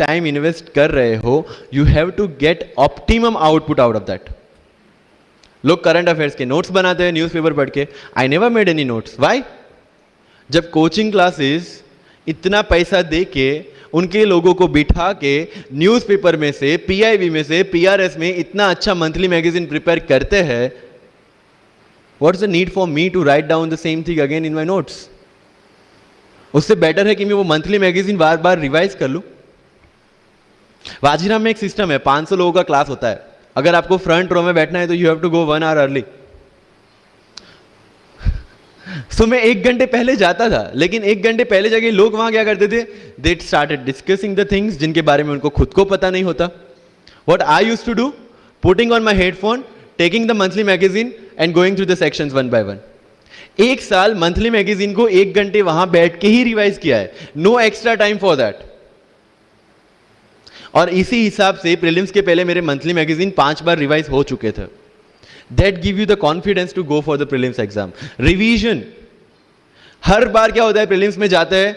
Time invest कर रहे हो, you have to get optimum output out of that. लोग करंट अफेयर्स के नोट्स बनाते हैं न्यूज़पेपर पढ़ के. I never made any notes. Why? जब कोचिंग क्लासेस इतना पैसा दे के उनके लोगों को बिठा के न्यूज़पेपर में से, पीआईबी में से, पीआरएस में इतना अच्छा मंथली मैगजीन प्रिपेयर करते हैं, what's the need for me to write down the same thing again in my notes? उससे बेटर है कि मैं वो मंथली मैगजीन बार बार रिवाइज कर लूं. वाजीराम में एक सिस्टम है, 500 लोगों का क्लास होता है. अगर आपको फ्रंट रो में बैठना है तो you have to go 1 hour early. So मैं 1 घंटे पहले जाता था, लेकिन 1 घंटे पहले जाके लोग वहां क्या करते थे? They started discussing the things जिनके बारे में उनको खुद को पता नहीं होता. What I used to do? Putting on my headphone, taking the monthly magazine and going through the sections one by one. 1 साल मंथली मैगजीन को 1 घंटे वहां बैठ के ही रिवाइज किया है. No extra time for that. और इसी हिसाब से प्रीलिम्स के पहले मेरे मंथली मैगजीन 5 बार रिवाइज हो चुके थे. That give you the confidence to go for the prelims exam. Revision. हर बार क्या होता है प्रीलिम्स में जाते हैं,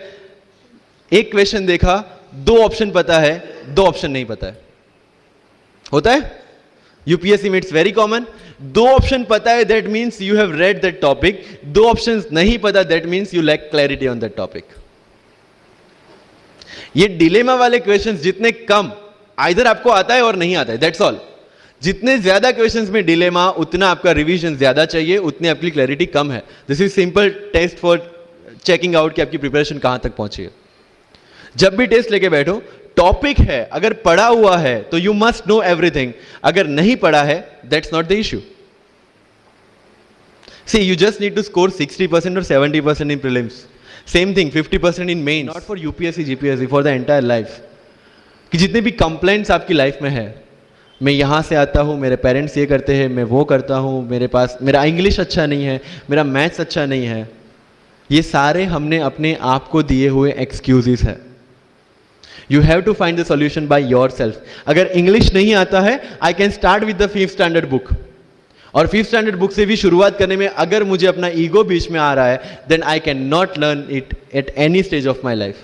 एक क्वेश्चन देखा, 2 ऑप्शन पता है, 2 ऑप्शन नहीं पता है. होता है यूपीएससी में, इट्स वेरी कॉमन. 2 ऑप्शन पता है, that means you have read that topic. 2 option नहीं पता, that means you lack clarity on that topic. ये डिलेमा वाले क्वेश्चंस जितने कम, आइदर आपको आता है और नहीं आता है, दैट्स ऑल. जितने ज्यादा क्वेश्चंस में डिलेमा, उतना आपका रिवीजन ज्यादा चाहिए, उतनी आपकी क्लैरिटी कम है. This is simple test for checking out कि आपकी प्रिपरेशन कहां तक पहुंची है. जब भी टेस्ट लेके बैठो, टॉपिक है, अगर पढ़ा हुआ है तो यू मस्ट नो एवरीथिंग. अगर नहीं पढ़ा है, that's not the issue. See, you just need to score 60% और 70% in prelims. Same thing 50% in main. Not for UPSC GPSC, for the entire life. कि जितने भी कंप्लेंट्स आपकी लाइफ में है, मैं यहाँ से आता हूँ, मेरे पेरेंट्स ये करते हैं, मैं वो करता हूँ, मेरा इंग्लिश अच्छा नहीं है, मेरा मैथ्स अच्छा नहीं है, ये सारे हमने अपने आप को दिए हुए एक्सक्यूजेस हैं. You have to find the solution by yourself. अगर इंग्लिश नहीं आता है, I can start with the 5th standard book. और 5th स्टैंडर्ड बुक से भी शुरुआत करने में अगर मुझे अपना ईगो बीच में आ रहा है, then I can not learn it at any stage of my life.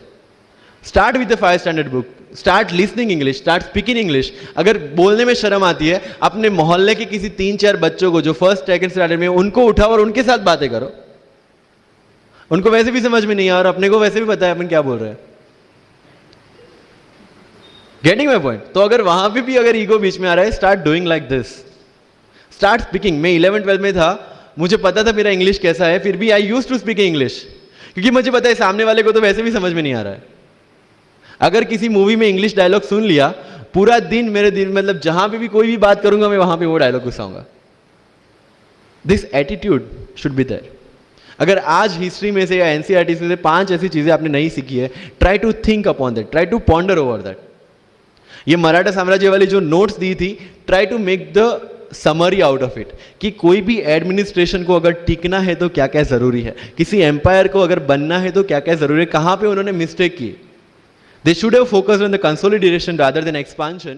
Start with the 5th standard book. Start listening English, start speaking English. अगर बोलने में शर्म आती है, अपने मोहल्ले के किसी 3-4 बच्चों को जो 1st 2nd स्टैंडर्ड में, उनको उठाओ और उनके साथ बातें करो. उनको वैसे भी समझ में नहीं आ, और अपने को वैसे भी पता है अपन क्या बोल रहे हैं. Getting my point? तो अगर वहां पे भी अगर ईगो बीच में आ रहा है, start doing like this. Start speaking. मैं 11th-12th में था, मुझे पता था मेरा इंग्लिश कैसा है, फिर भी I used to speak English, क्योंकि मुझे पता है सामने वाले को तो वैसे भी समझ में नहीं आ रहा है. अगर किसी मूवी में इंग्लिश डायलॉग सुन लिया, पूरा दिन मेरे दिन, मतलब जहां पे भी कोई भी बात करूंगा, मैं वहां पे वो डायलॉग घुसाऊंगा. This attitude should be there. अगर आज हिस्ट्री में से या एनसीईआरटी से 5 ऐसी चीजें आपने नहीं सीखी है, try to think upon that, try to ponder over that. ये मराठा साम्राज्य वाली जो नोट्स दी थी, try to make the summary out of it, कि कोई भी एडमिनिस्ट्रेशन को अगर टिकना है तो क्या क्या जरूरी है, किसी एम्पायर को अगर बनना है तो क्या क्या जरूरी है, कहां पे उन्होंने मिस्टेक की. They should have focused on the consolidation rather than expansion.